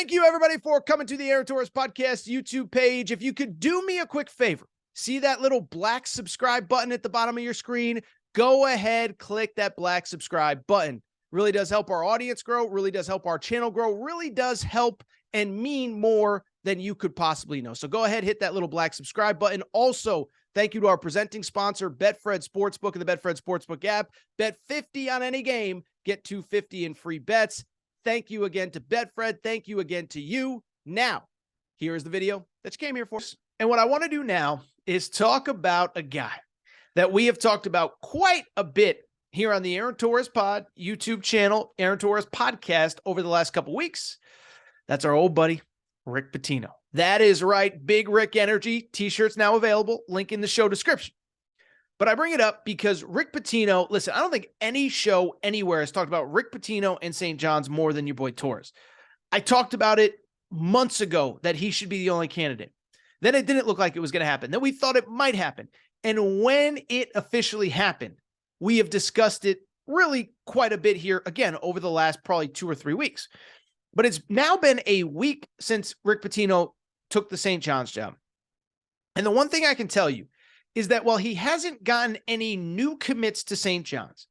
Thank you, everybody, for coming to the Aaron Torres Podcast YouTube page. If you could do me a quick favor, see that little black subscribe button at the bottom of your screen? Go ahead, click that black subscribe button. Really does help our audience grow, really does help our channel grow, really does help and mean more than you could possibly know. So go ahead, hit that little black subscribe button. Also, thank you to our presenting sponsor, Betfred Sportsbook and the Betfred Sportsbook app. Bet 50 on any game, get $250 in free bets. Thank you again to Betfred. Thank you again to you. Now, here is the video that you came here for. And what I want to do now is talk about a guy that we have talked about quite a bit here on the Aaron Torres Pod YouTube channel, Aaron Torres Podcast over the last couple weeks. That's our old buddy, Rick Pitino. That is right. Big Rick Energy t-shirts now available. Link in the show description. But I bring it up because Rick Pitino, listen, I don't think any show anywhere has talked about Rick Pitino and St. John's more than your boy Torres. I talked about it months ago that he should be the only candidate. Then it didn't look like it was going to happen. Then we thought it might happen. And when it officially happened, we have discussed it really quite a bit here, again, over the last probably 2 or 3 weeks. But it's now been a week since Rick Pitino took the St. John's job. And the one thing I can tell you is that while he hasn't gotten any new commits to St. John's,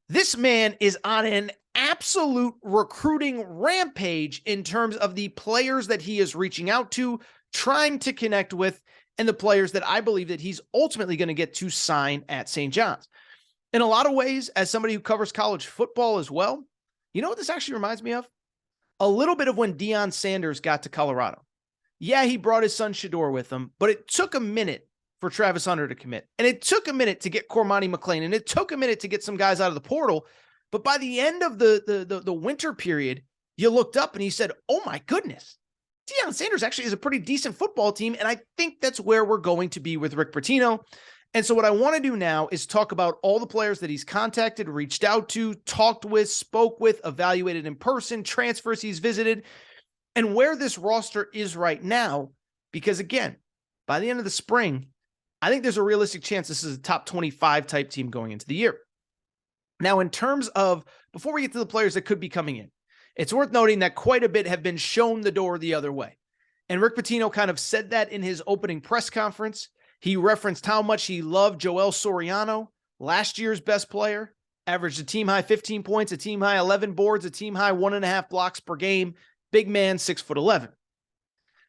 this man is on an absolute recruiting rampage in terms of the players that he is reaching out to, trying to connect with, and the players that I believe that he's ultimately going to get to sign at St. John's. In a lot of ways, as somebody who covers college football as well, you know what this actually reminds me of? A little bit of when Deion Sanders got to Colorado. Yeah, he brought his son Shador with him, but it took a minute for Travis Hunter to commit. And it took a minute to get Cormani McClain. And it took a minute to get some guys out of the portal. But by the end of the winter period, you looked up and you said, oh my goodness, Deion Sanders actually is a pretty decent football team. And I think that's where we're going to be with Rick Pitino. And so what I want to do now is talk about all the players that he's contacted, reached out to, talked with, spoke with, evaluated in person, transfers he's visited, and where this roster is right now. Because again, by the end of the spring, I think there's a realistic chance this is a top 25 type team going into the year. Now, in terms of, before we get to the players that could be coming in, it's worth noting that quite a bit have been shown the door the other way. And Rick Pitino kind of said that in his opening press conference. He referenced how much he loved Joel Soriano, last year's best player, averaged a team high 15 points, a team high 11 boards, a team high 1.5 blocks per game, big man, 6'11".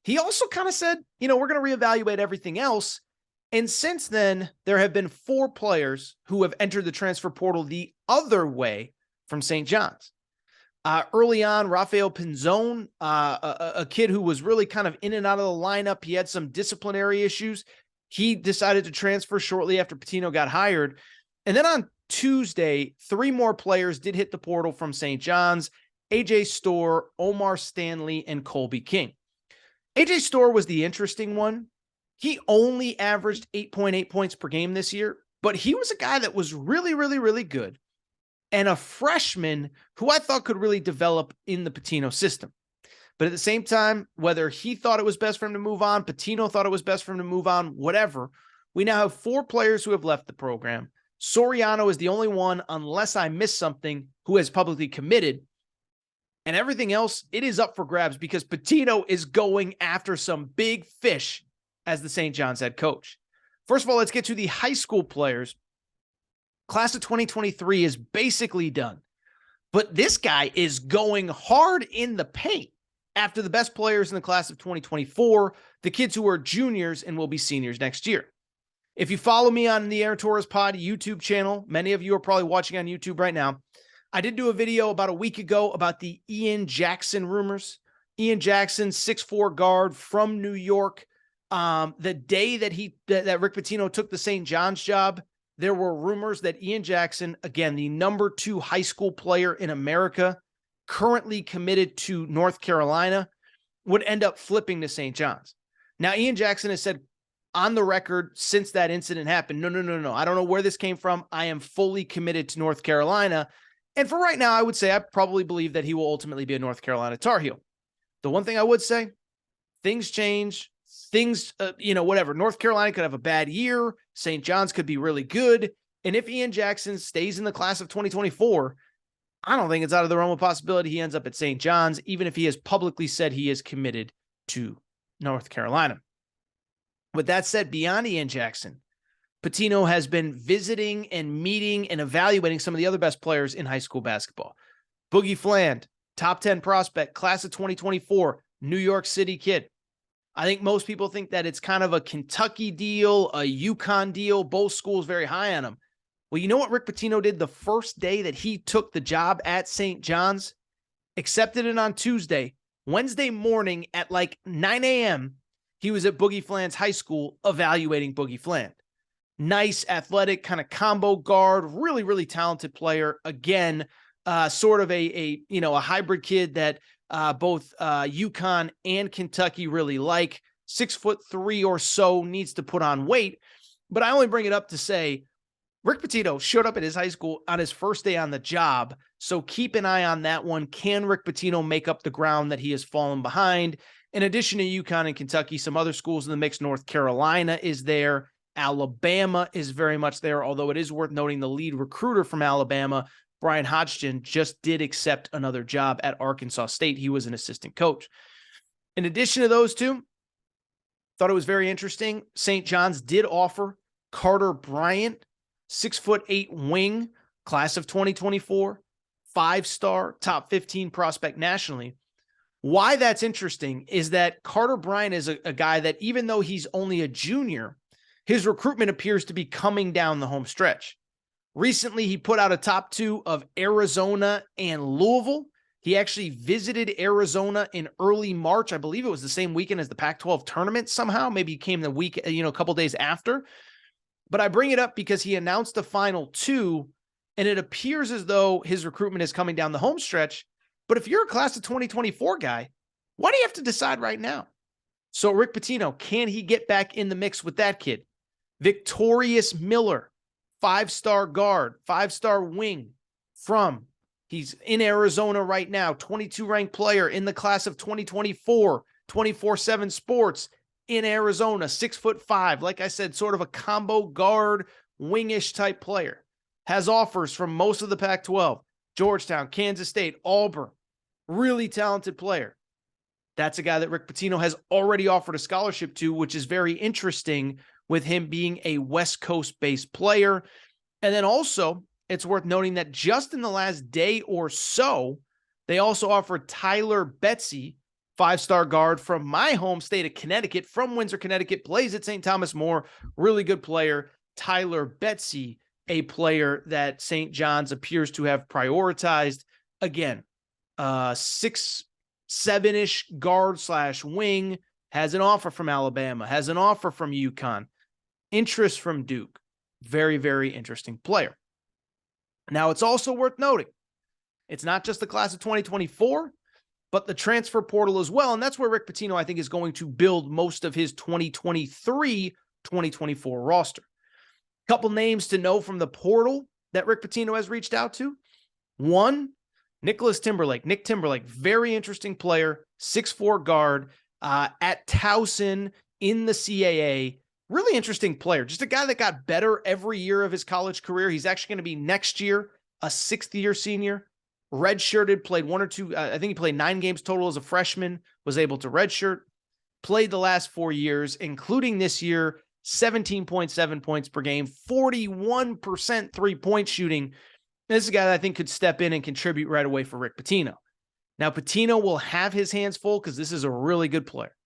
He also kind of said, we're going to reevaluate everything else. And since then, there have been 4 players who have entered the transfer portal the other way from St. John's. Early on, Rafael Pinzon, a kid who was really kind of in and out of the lineup. He had some disciplinary issues. He decided to transfer shortly after Pitino got hired. And then on Tuesday, 3 more players did hit the portal from St. John's: AJ Storr, Omar Stanley, and Colby King. AJ Storr was the interesting one. He only averaged 8.8 points per game this year, but he was a guy that was really, really, really good and a freshman who I thought could really develop in the Pitino system. But at the same time, whether he thought it was best for him to move on, Pitino thought it was best for him to move on, whatever, we now have 4 players who have left the program. Soriano is the only one, unless I missed something, who has publicly committed. And everything else, it is up for grabs because Pitino is going after some big fish as the St. John's head coach. First of all, let's get to the high school players. Class of 2023 is basically done, but this guy is going hard in the paint after the best players in the class of 2024, the kids who are juniors and will be seniors next year. If you follow me on the Aaron Torres Pod YouTube channel, many of you are probably watching on YouTube right now. I did do a video about a week ago about the Ian Jackson rumors. Ian Jackson, 6'4" guard from New York. The day that Rick Pitino took the St. John's job, there were rumors that Ian Jackson, again, the number 2 high school player in America, currently committed to North Carolina, would end up flipping to St. John's. Now, Ian Jackson has said on the record since that incident happened, no. I don't know where this came from. I am fully committed to North Carolina. And for right now, I would say I probably believe that he will ultimately be a North Carolina Tar Heel. The one thing I would say, things change. Whatever. North Carolina could have a bad year. St. John's could be really good. And if Ian Jackson stays in the class of 2024, I don't think it's out of the realm of possibility he ends up at St. John's, even if he has publicly said he is committed to North Carolina. With that said, beyond Ian Jackson, Pitino has been visiting and meeting and evaluating some of the other best players in high school basketball. Boogie Fland, top 10 prospect, class of 2024, New York City kid. I think most people think that it's kind of a Kentucky deal, a UConn deal. Both schools very high on him. Well, you know what Rick Pitino did the first day that he took the job at St. John's? Accepted it on Tuesday. Wednesday morning at like 9 a.m., he was at Boogie Fland's high school evaluating Boogie Fland. Nice, athletic, kind of combo guard, really, really talented player. Again, sort of a hybrid kid that both UConn and Kentucky really like. 6'3" or so, needs to put on weight. But I only bring it up to say Rick Pitino showed up at his high school on his first day on the job. So keep an eye on that one. Can Rick Pitino make up the ground that he has fallen behind? In addition to UConn and Kentucky, some other schools in the mix. North Carolina is there. Alabama is very much there, although it is worth noting the lead recruiter from Alabama, Brian Hodgson, just did accept another job at Arkansas State. He was an assistant coach. In addition to those two, thought it was very interesting. St. John's did offer Carter Bryant, 6'8" wing, class of 2024, 5-star, top 15 prospect nationally. Why that's interesting is that Carter Bryant is a guy that, even though he's only a junior, his recruitment appears to be coming down the home stretch. Recently, he put out a top 2 of Arizona and Louisville. He actually visited Arizona in early March. I believe it was the same weekend as the Pac-12 tournament somehow. Maybe it came the week, a couple days after. But I bring it up because he announced the final 2, and it appears as though his recruitment is coming down the home stretch. But if you're a class of 2024 guy, why do you have to decide right now? So Rick Pitino, can he get back in the mix with that kid? Victorious Miller, 5-star guard, 5-star wing he's in Arizona right now, 22 ranked player in the class of 2024, 24/7 Sports in Arizona, 6'5". Like I said, sort of a combo guard, wingish type player. Has offers from most of the Pac-12, Georgetown, Kansas State, Auburn. Really talented player. That's a guy that Rick Pitino has already offered a scholarship to, which is very interesting with him being a West Coast-based player. And then also, it's worth noting that just in the last day or so, they also offered Tyler Betsy, 5-star guard from my home state of Connecticut, from Windsor, Connecticut, plays at St. Thomas More. Really good player. Tyler Betsy, a player that St. John's appears to have prioritized. Again, 6'7" guard/wing, has an offer from Alabama, has an offer from UConn, interest from Duke. Very, very interesting player. Now, it's also worth noting, it's not just the class of 2024, but the transfer portal as well. And that's where Rick Pitino, I think, is going to build most of his 2023-2024 roster. Couple names to know from the portal that Rick Pitino has reached out to. One, Nick Timberlake, very interesting player, 6'4" guard at Towson in the CAA. Really interesting player. Just a guy that got better every year of his college career. He's actually going to be next year a 6th-year senior. Redshirted, played 1 or 2. I think he played 9 games total as a freshman, was able to redshirt. Played the last 4 years, including this year, 17.7 points per game, 41% three-point shooting. This is a guy that I think could step in and contribute right away for Rick Pitino. Now, Pitino will have his hands full because this is a really good player.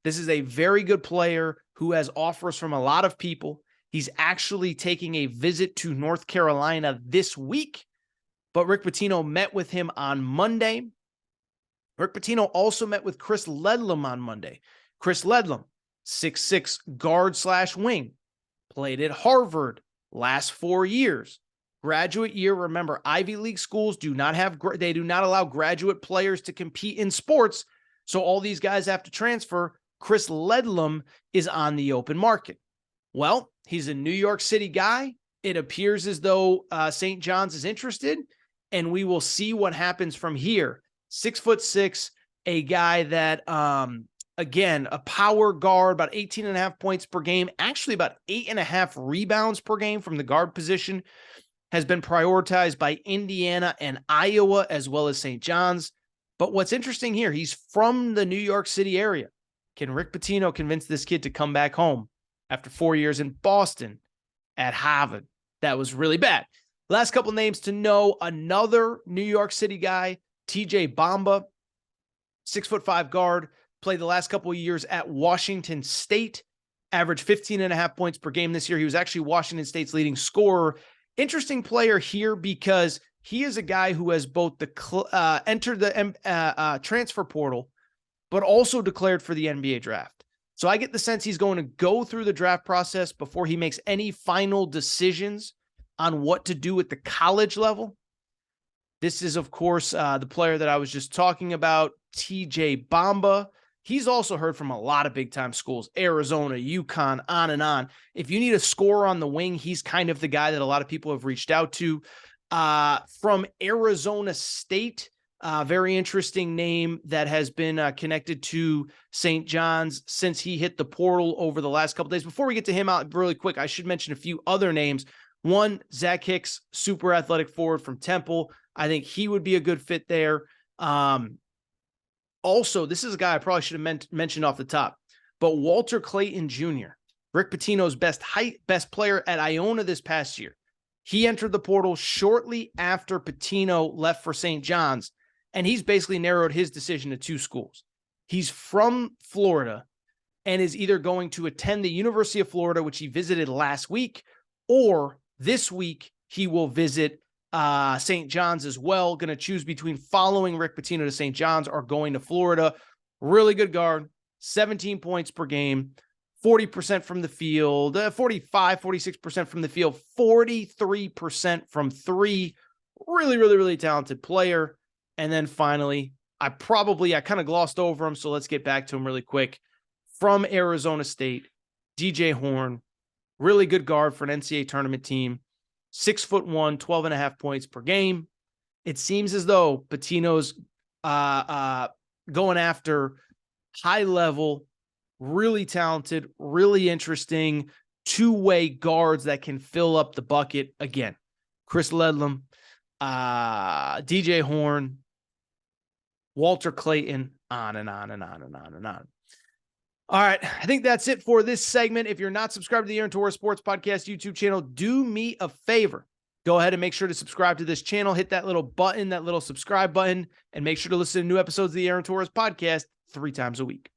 This is a very good player who has offers from a lot of people. He's actually taking a visit to North Carolina this week, but Rick Pitino met with him on Monday. Rick Pitino also met with Chris Ledlam on Monday. Chris Ledlam, 6'6" guard/wing, played at Harvard last 4 years. Graduate year, remember, Ivy League schools do not allow graduate players to compete in sports, so all these guys have to transfer. Chris Ledlam is on the open market. Well, he's a New York City guy. It appears as though St. John's is interested, and we will see what happens from here. 6'6", a guy that, again, a power guard, about 18.5 points per game, actually about 8.5 rebounds per game from the guard position. has been prioritized by Indiana and Iowa, as well as St. John's. But what's interesting here, he's from the New York City area. Can Rick Pitino convince this kid to come back home after 4 years in Boston at Harvard? That was really bad. Last couple names to know, another New York City guy, TJ Bamba, 6'5" guard, played the last couple of years at Washington State, averaged 15.5 points per game this year. He was actually Washington State's leading scorer. Interesting player here because he is a guy who has both entered the transfer portal, but also declared for the NBA draft. So I get the sense he's going to go through the draft process before he makes any final decisions on what to do at the college level. This is, of course, the player that I was just talking about, TJ Bamba. He's also heard from a lot of big-time schools, Arizona, UConn, on and on. If you need a scorer on the wing, he's kind of the guy that a lot of people have reached out to. From Arizona State, very interesting name that has been connected to St. John's since he hit the portal over the last couple days. Before we get to him out really quick, I should mention a few other names. One, Zach Hicks, super athletic forward from Temple. I think he would be a good fit there. Also, this is a guy I probably should have mentioned off the top, but Walter Clayton Jr., Rick Pitino's best player at Iona this past year. He entered the portal shortly after Pitino left for St. John's, and he's basically narrowed his decision to two schools. He's from Florida and is either going to attend the University of Florida, which he visited last week, or this week he will visit St. John's as well. Going to choose between following Rick Pitino to St. John's or going to Florida. Really good guard, 17 points per game, 40% from the field, 46% from the field, 43% from three. Really, really, really talented player. And then finally, I kind of glossed over him, so let's get back to him really quick. From Arizona State, DJ Horn, really good guard for an NCAA tournament team. 6'1", 12.5 points per game. It seems as though Pitino's going after high level, really talented, really interesting two-way guards that can fill up the bucket. Again, Chris Ledlam, DJ Horn, Walter Clayton, on and on and on and on and on. All right, I think that's it for this segment. If you're not subscribed to the Aaron Torres Sports Podcast YouTube channel, do me a favor. Go ahead and make sure to subscribe to this channel. Hit that little button, that little subscribe button, and make sure to listen to new episodes of the Aaron Torres Podcast 3 times a week.